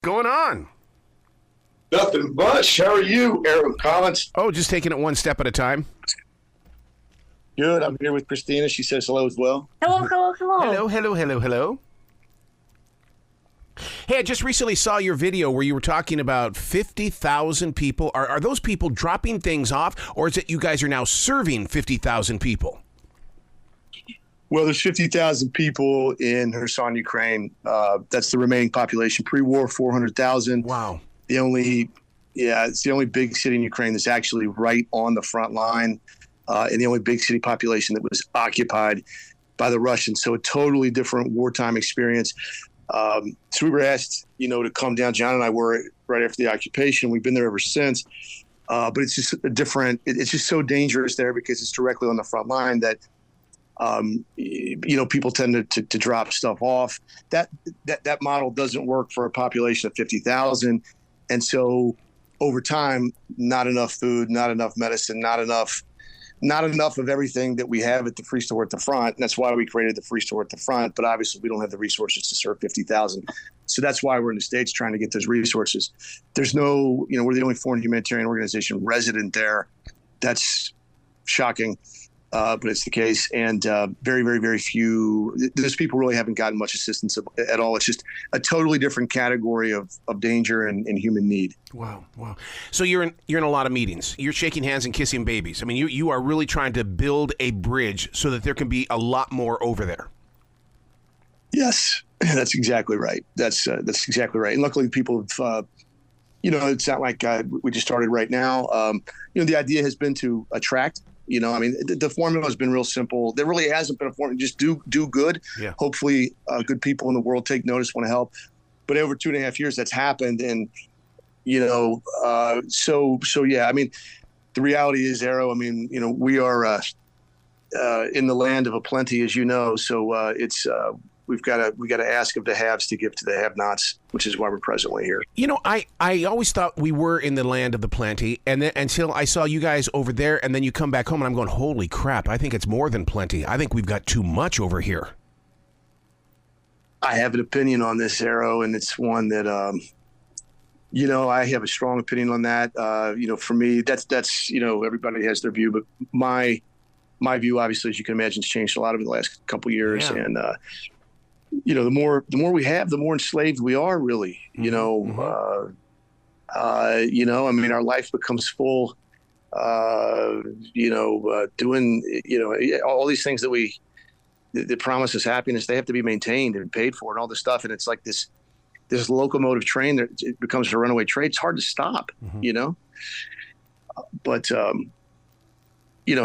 going on? Nothing much. How are you, Aaron Collins? Oh, just taking it one step at a time. Good. I'm here with Christina. She says hello as well. Hello, hello, hello. Hello. Hey, I just recently saw your video where you were talking about 50,000 people. Are those people dropping things off, or is it you guys are now serving 50,000 people? Well, there's 50,000 people in Kherson, Ukraine. That's the remaining population. Pre-war, 400,000. Wow. It's the only big city in Ukraine that's actually right on the front line, and the only big city population that was occupied by the Russians. So a totally different wartime experience. So we were asked, to come down. John and I were right after the occupation. We've been there ever since. But it's just it's just so dangerous there because it's directly on the front line that, people tend to drop stuff off. That model doesn't work for a population of 50,000. And so over time, not enough food, not enough medicine, not enough of everything that we have at the free store at the front. And that's why we created the free store at the front. But obviously we don't have the resources to serve 50,000. So that's why we're in the States trying to get those resources. There's no, we're the only foreign humanitarian organization resident there. That's shocking. But it's the case. And very, very, very few, those people really haven't gotten much assistance at all. It's just a totally different category of danger and human need. Wow. So you're in a lot of meetings. You're shaking hands and kissing babies. I mean, you are really trying to build a bridge so that there can be a lot more over there. Yes, that's exactly right. That's exactly right. And luckily people have, it's not like we just started right now. The idea has been to attract. The formula has been real simple. There really hasn't been a formula. Just do good. Yeah. Hopefully, good people in the world take notice, want to help. But over 2.5 years, that's happened, and so yeah. I mean, the reality is, Arrow. I mean, we are in the land of a plenty, as you know. So it's we got to ask of the haves to give to the have-nots, which is why we're presently here. I always thought we were in the land of the plenty, and then until I saw you guys over there, and then you come back home, and I'm going, holy crap, I think it's more than plenty. I think we've got too much over here. I have an opinion on this, Arrow, and it's one that, I have a strong opinion on that. For me, that's everybody has their view, but my view, obviously, as you can imagine, has changed a lot over the last couple of years, yeah. And the more we have, the more enslaved we are, really. I mean, our life becomes full. Doing all these things that promise us happiness, they have to be maintained and paid for, and all this stuff. And it's like this locomotive train that it becomes a runaway train. It's hard to stop, but.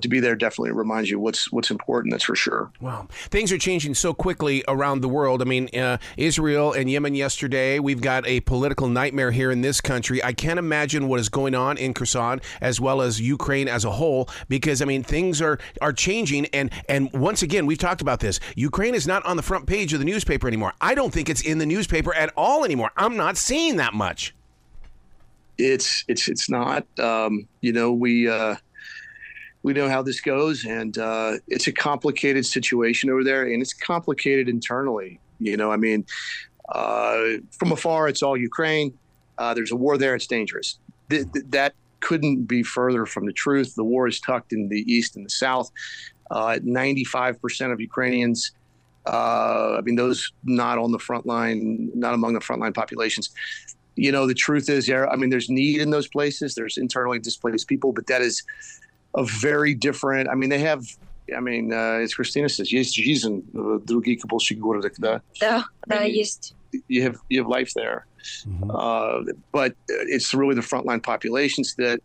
To be there definitely reminds you what's important. That's for sure. Wow. Things are changing so quickly around the world. I mean, Israel and Yemen yesterday, we've got a political nightmare here in this country. I can't imagine what is going on in Kherson as well as Ukraine as a whole, because, I mean, things are changing. And once again, we've talked about this. Ukraine is not on the front page of the newspaper anymore. I don't think it's in the newspaper at all anymore. I'm not seeing that much. It's not. We know how this goes, and it's a complicated situation over there, and it's complicated internally. From afar, it's all Ukraine. There's a war there. It's dangerous. That couldn't be further from the truth. The war is tucked in the east and the south. 95% of Ukrainians, those not on the front line, not among the frontline populations. The truth is, there's need in those places. There's internally displaced people, but that is a very different. They have. As Christina says, есть жизнь, другие кабальщики города, да. Да, есть. You have life there, but it's really the frontline populations that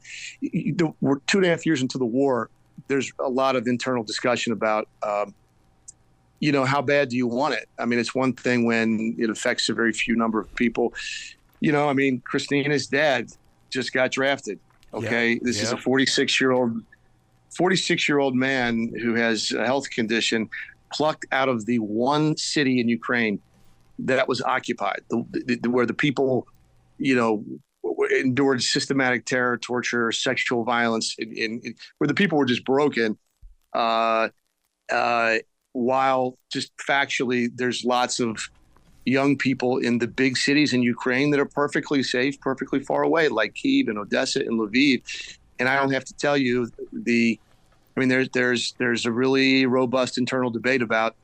we're 2.5 years into the war. There's a lot of internal discussion about, how bad do you want it? It's one thing when it affects a very few number of people. Christina's dad just got drafted. Okay, this is a 46-year-old man who has a health condition, plucked out of the one city in Ukraine that was occupied, where the people, endured systematic terror, torture, sexual violence, where the people were just broken. While just factually, there's lots of young people in the big cities in Ukraine that are perfectly safe, perfectly far away, like Kyiv and Odessa and Lviv. And I don't have to tell you there's a really robust internal debate about,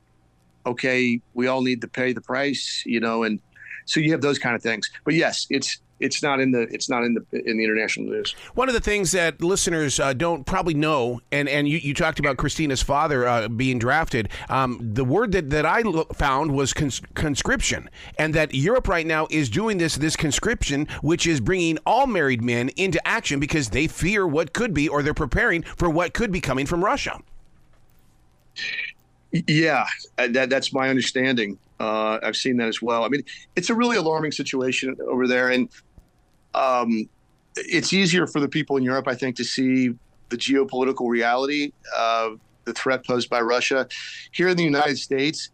okay, we all need to pay the price, and so you have those kind of things. But yes, it's not in the international news. One of the things that listeners don't probably know, and you talked about Christina's father being drafted. The word that I found was conscription, and that Europe right now is doing this conscription, which is bringing all married men into action because they fear what could be, or they're preparing for what could be coming from Russia. Yeah, that's my understanding. I've seen that as well. I mean, it's a really alarming situation over there, and it's easier for the people in Europe, I think, to see the geopolitical reality of the threat posed by Russia. Here in the United States,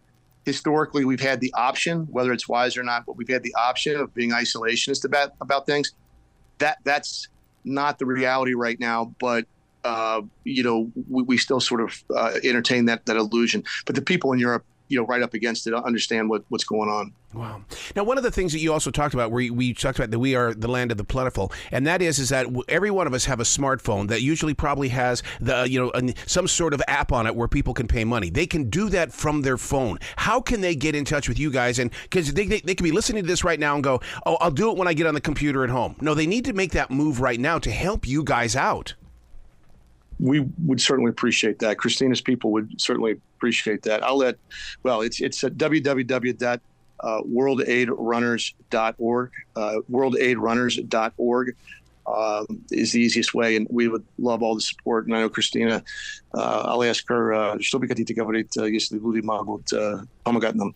historically, we've had the option, whether it's wise or not, but we've had the option of being isolationist about things. That's not the reality right now, but we still sort of entertain that illusion. But the people in Europe, right up against it, understand what's going on. Wow. Now, one of the things that you also talked about, where we talked about that we are the land of the plentiful, and that is that every one of us have a smartphone that usually probably has some sort of app on it where people can pay money. They can do that from their phone. How can they get in touch with you guys? And because they could be listening to this right now and go, oh, I'll do it when I get on the computer at home. No, they need to make that move right now to help you guys out. We would certainly appreciate that. Christina's people would certainly appreciate that. It's at www.worldaidrunners.org. Worldaidrunners.org is the easiest way, and we would love all the support. And I know Christina, I'll ask her, что вы хотите говорить, если люди могут помогать нам?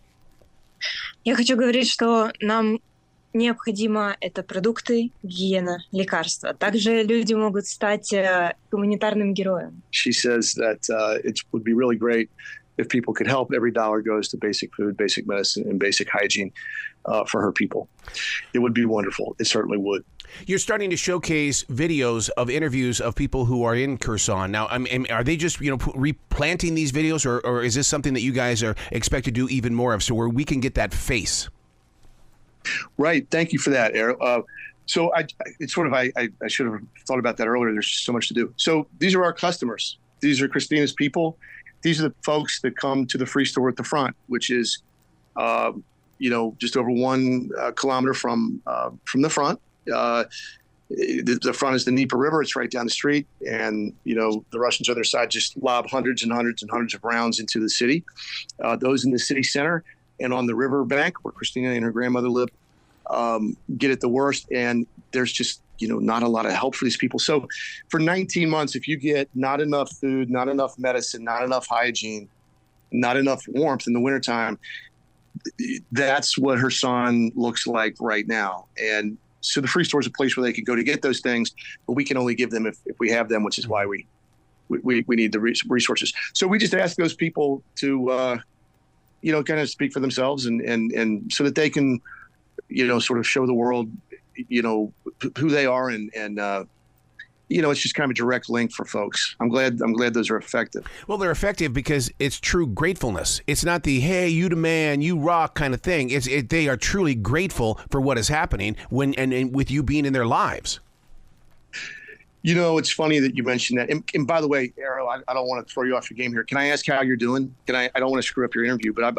Я хочу говорить, что нам необходимо это продукты, гигиена, лекарства. Также люди могут стать гуманитарным героем. She says that it would be really great if people could help. Every dollar goes to basic food, basic medicine, and basic hygiene for her people. It would be wonderful. It certainly would. You're starting to showcase videos of interviews of people who are in Kherson. Now, are they just replanting these videos, or is this something that you guys are expect to do even more of, so where we can get that face? Right. Thank you for that, Eric. So I should have thought about that earlier. There's so much to do. So these are our customers. These are Christina's people. These are the folks that come to the free store at the front, which is, just over 1 kilometer from the front. The front is the Dnieper River. It's right down the street. And, the Russians on their side just lob hundreds and hundreds and hundreds of rounds into the city. Those in the city center and on the river bank where Christina and her grandmother live, get it the worst. And there's just, not a lot of help for these people. So for 19 months, if you get not enough food, not enough medicine, not enough hygiene, not enough warmth in the wintertime, that's what her son looks like right now. And so the free store is a place where they can go to get those things, but we can only give them if we have them, which is why we need the resources. So we just ask those people to, kind of speak for themselves and so that they can, sort of show the world, who they are and it's just kind of a direct link for folks. I'm glad those are effective. Well, they're effective because it's true gratefulness. It's not the, hey, you the man, you rock kind of thing. They are truly grateful for what is happening and with you being in their lives. It's funny that you mentioned that. And by the way, Errol, I don't want to throw you off your game here. Can I ask how you're doing? I don't want to screw up your interview, but I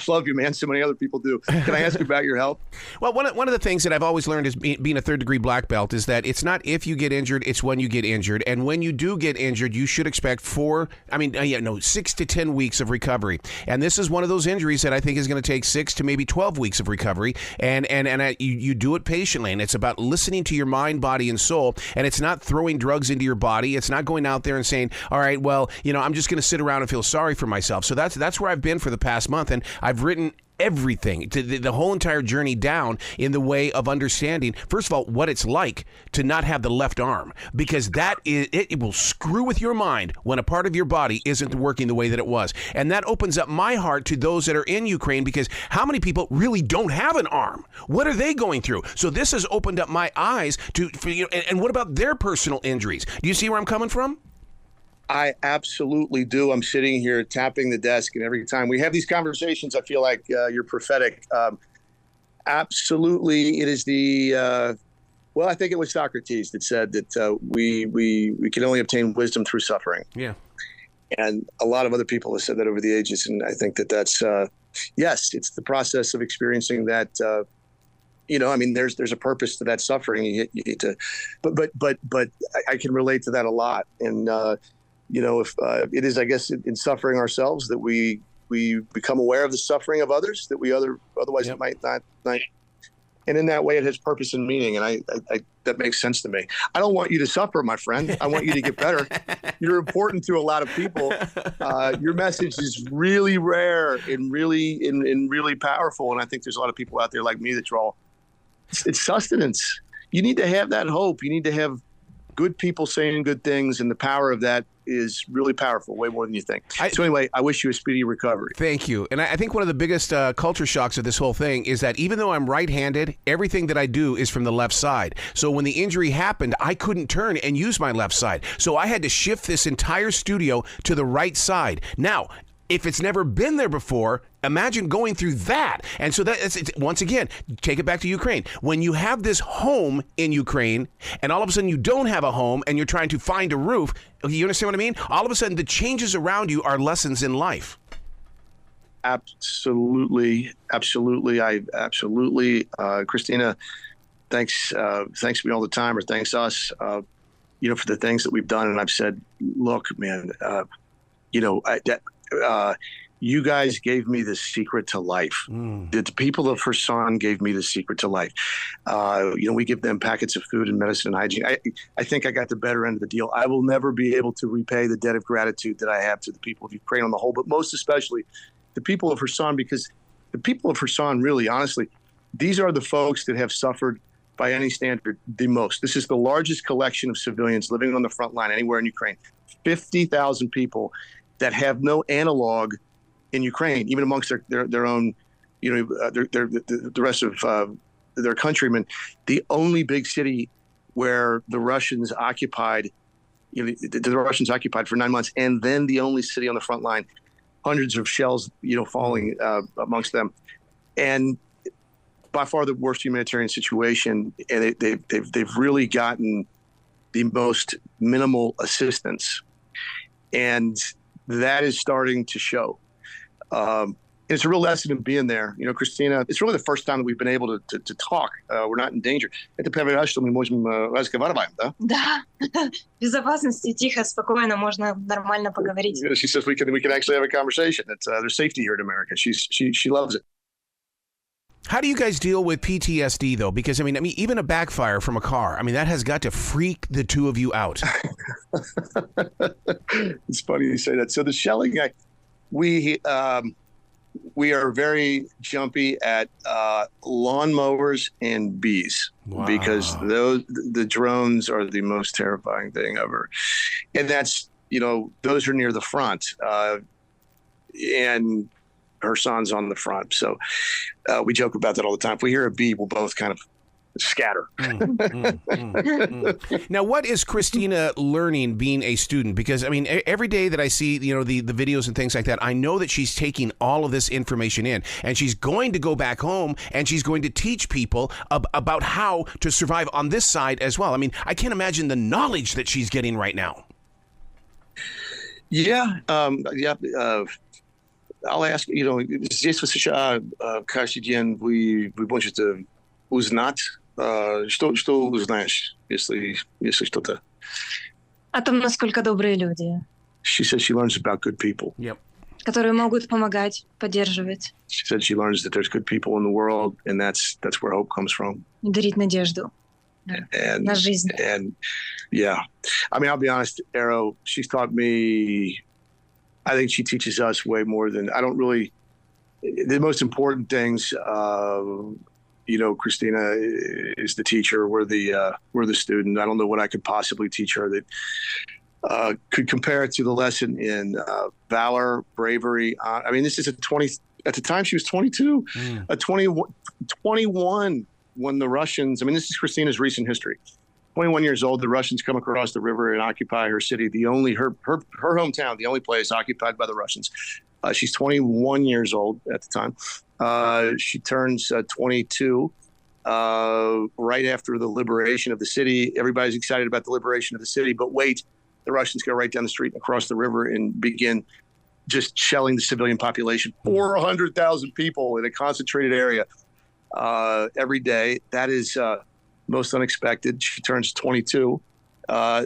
love you, man. So many other people do. Can I ask you about your health? Well, one of the things that I've always learned is being a third-degree black belt is that it's not if you get injured, it's when you get injured. And when you do get injured, you should expect 6 to 10 weeks of recovery. And this is one of those injuries that I think is going to take 6 to maybe 12 weeks of recovery. And you do it patiently. And it's about listening to your mind, body, and soul. And it's not throwing drugs into your body. It's not going out there and saying, all right, well, I'm just going to sit around and feel sorry for myself. So that's where I've been for the past month. And I've written everything, to the whole entire journey down in the way of understanding, first of all, what it's like to not have the left arm, because it will screw with your mind when a part of your body isn't working the way that it was. And that opens up my heart to those that are in Ukraine, because how many people really don't have an arm? What are they going through? So this has opened up my eyes and what about their personal injuries? Do you see where I'm coming from? I absolutely do. I'm sitting here tapping the desk, and every time we have these conversations, I feel like you're prophetic. Absolutely, it is the well, I think it was Socrates that said that we can only obtain wisdom through suffering. Yeah. And a lot of other people have said that over the ages, and I think that that's yes, it's the process of experiencing that. I mean, there's a purpose to that suffering. You need to, but I can relate to that a lot. And if it is, I guess, in suffering ourselves that we become aware of the suffering of others that we otherwise might not. And in that way, it has purpose and meaning. And I that makes sense to me. I don't want you to suffer, my friend. I want you to get better. You're important to a lot of people. Your message is really rare and really powerful. And I think there's a lot of people out there like me that draw. It's sustenance. You need to have that hope. You need to have good people saying good things, and the power of that is really powerful, way more than you think. So anyway, I wish you a speedy recovery. Thank you. And I think one of the biggest culture shocks of this whole thing is that even though I'm right-handed, everything that I do is from the left side. So when the injury happened, I couldn't turn and use my left side. So I had to shift this entire studio to the right side. Now, if it's never been there before, imagine going through that. And so once again, take it back to Ukraine. When you have this home in Ukraine and all of a sudden you don't have a home and you're trying to find a roof, you understand what I mean? All of a sudden the changes around you are lessons in life. Absolutely. Christina, thanks me all the time, or thanks us, for the things that we've done. And I've said, look, man, you guys gave me the secret to life. The people of Kherson gave me the secret to life. We give them packets of food and medicine and hygiene. I think I got the better end of the deal. I will never be able to repay the debt of gratitude that I have to the people of Ukraine on the whole, but most especially the people of Kherson, because the people of Kherson, really, honestly, these are the folks that have suffered by any standard the most. This is the largest collection of civilians living on the front line anywhere in Ukraine. 50,000 people that have no analog in Ukraine, even amongst their own, the rest of their countrymen. The only big city where the Russians occupied, the Russians occupied for 9 months, and then the only city on the front line, hundreds of shells, falling amongst them, and by far the worst humanitarian situation. And they've really gotten the most minimal assistance, and that is starting to show. It's a real lesson in being there. Christina, it's really the first time that we've been able to talk. We're not in danger. Это первый раз, что мы можем разговаривать, да? Да. В безопасности, тихо, спокойно, можно нормально поговорить. She says we can actually have a conversation. There's safety here in America. She loves it. How do you guys deal with PTSD, though? Because, I mean, even a backfire from a car, that has got to freak the two of you out. It's funny you say that. So the shelling, we are very jumpy at lawnmowers and bees. Wow. Because the drones are the most terrifying thing ever. And that's, those are near the front. And her son's on the front. So we joke about that all the time. If we hear a bee, we'll both kind of scatter. Now, what is Christina learning being a student? Because, every day that I see, the videos and things like that, I know that she's taking all of this information in, and she's going to go back home and she's going to teach people about how to survive on this side as well. I can't imagine the knowledge that she's getting right now. Yeah. I'll ask, здесь вы США каждый день вы можете узнать, что узнаешь, если что-то. О том, насколько добрые люди. She said she learns about good people. Yep. Которые могут помогать, поддерживать. She said she learns that there's good people in the world, and that's where hope comes from. Дарить надежду на жизнь. And yeah, I'll be honest, Arrow, she's taught me. I think she teaches us way more than the most important things, Christina is the teacher. We're the student. I don't know what I could possibly teach her that could compare it to the lesson in valor, bravery. This is at the time she was 22, 21 when the Russians, this is Christina's recent history. 21 years old. The Russians come across the river and occupy her city, her hometown, the only place occupied by the Russians. She's 21 years old at the time. She turns 22 right after the liberation of the city. Everybody's excited about the liberation of the city, but wait, the Russians go right down the street and across the river and begin just shelling the civilian population. 400,000 people in a concentrated area every day. That is most unexpected. She turns 22.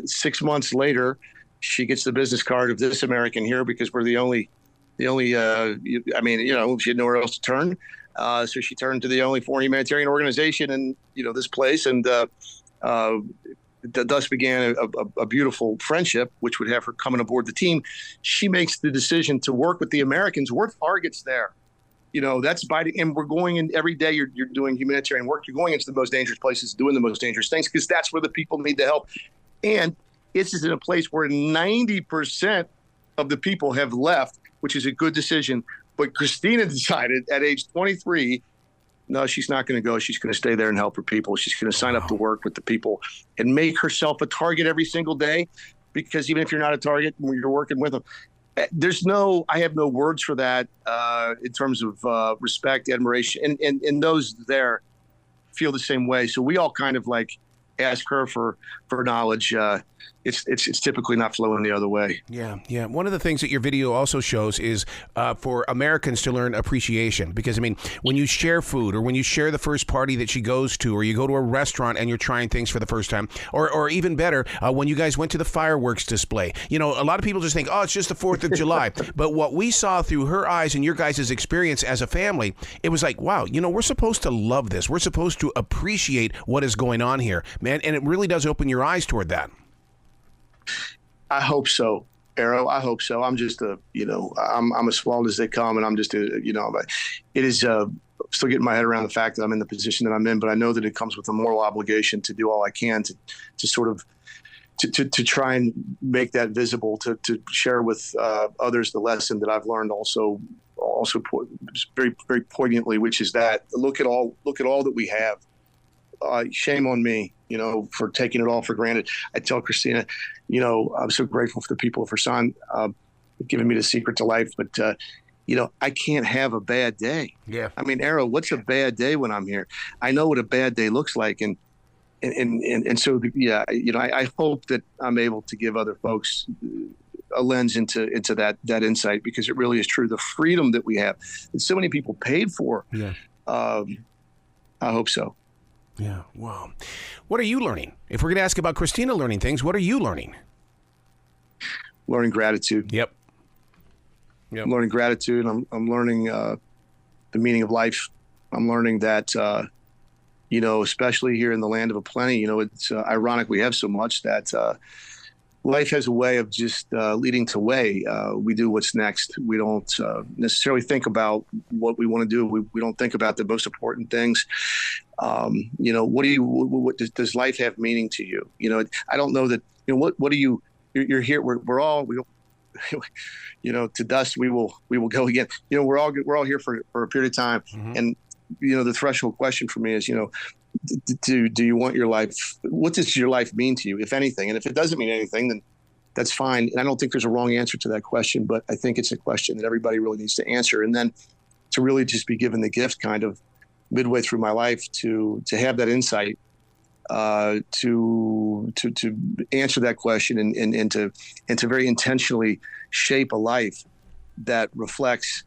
6 months later, she gets the business card of This American here, because we're the only, she had nowhere else to turn. So she turned to the only foreign humanitarian organization in, this place. And thus began a beautiful friendship, which would have her coming aboard the team. She makes the decision to work with the Americans. We're targets there. That's Biden. And we're going in every day. You're doing humanitarian work. You're going into the most dangerous places, doing the most dangerous things, because that's where the people need the help. And it's in a place where 90% of the people have left, which is a good decision. But Christina decided at age 23, no, she's not going to go. She's going to stay there and help her people. She's going to sign up to work with the people and make herself a target every single day, because even if you're not a target, when you're working with them, I have no words for that in terms of respect, admiration, and those there feel the same way. So we all kind of like ask her for knowledge. It's typically not flowing the other way. Yeah. One of the things that your video also shows is for Americans to learn appreciation, because when you share food, or when you share the first party that she goes to, or you go to a restaurant and you're trying things for the first time, or even better, when you guys went to the fireworks display, a lot of people just think, oh, it's just the 4th of July. But what we saw through her eyes and your guys' experience as a family, it was like, wow, we're supposed to love this. We're supposed to appreciate what is going on here, man. And it really does open your eyes toward that. I hope so, Arrow. I hope so. I'm just I'm as flawed as they come, and I'm just it is still getting my head around the fact that I'm in the position that I'm in, but I know that it comes with a moral obligation to do all I can to sort of to try and make that visible, to share with others the lesson that I've learned also very, very poignantly, which is that look at all that we have. Shame on me, for taking it all for granted. I tell Christina, I'm so grateful for the people of Kherson giving me the secret to life, but I can't have a bad day. Yeah. Arrow, what's a bad day when I'm here? I know what a bad day looks like, and so I hope that I'm able to give other folks a lens into that insight, because it really is true. The freedom that we have, that so many people paid for. Yeah. I hope so. Yeah. Wow. What are you learning? If we're going to ask about Christina learning things, what are you learning? Learning gratitude. Yep. I'm learning gratitude. I'm learning the meaning of life. I'm learning that, especially here in the land of aplenty, it's ironic we have so much that life has a way of just leading to way. We do what's next. We don't necessarily think about what we want to do. We don't think about the most important things. What does life have meaning to you? I don't know that, what do you're here. We're all, to dust, we will go again. We're all here for a period of time. Mm-hmm. And, the threshold question for me is, do you want your life? What does your life mean to you, if anything? And if it doesn't mean anything, then that's fine. And I don't think there's a wrong answer to that question, but I think it's a question that everybody really needs to answer. And then to really just be given the gift kind of midway through my life to have that insight, to answer that question and to very intentionally shape a life that reflects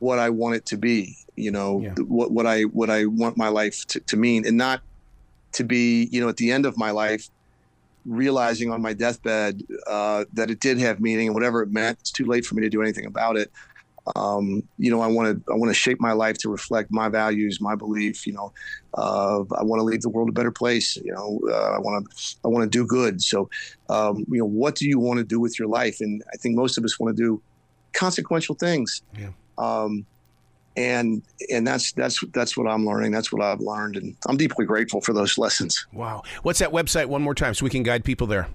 what I want it to be, what I want my life to mean, and not to be, at the end of my life, realizing on my deathbed that it did have meaning, and whatever it meant, it's too late for me to do anything about it. I want to shape my life to reflect my values, my belief. I want to leave the world a better place. I want to do good. So, what do you want to do with your life? And I think most of us want to do consequential things. Yeah. And that's what I'm learning. That's what I've learned, and I'm deeply grateful for those lessons. Wow. What's that website one more time so we can guide people there?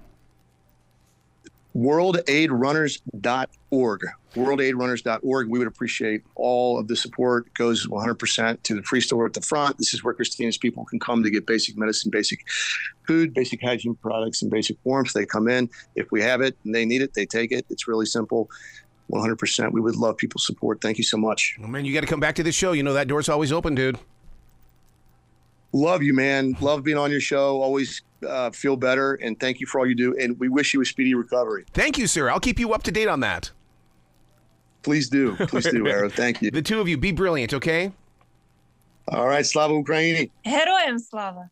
worldaidrunners.org. Worldaidrunners.org. We would appreciate all of the support. It goes 100% to the free store at the front. This is where Christina's people can come to get basic medicine, basic food, basic hygiene products, and basic warmth. They come in. If we have it and they need it, they take it. It's really simple. 100%. We would love people's support. Thank you so much. Well, man, you got to come back to this show. You know that door's always open, dude. Love you, man. Love being on your show. Always feel better. And thank you for all you do. And we wish you a speedy recovery. Thank you, sir. I'll keep you up to date on that. Please do. Please do, Arrow. Thank you. The two of you, be brilliant, okay? All right. Slava Ukraini. Героям слава!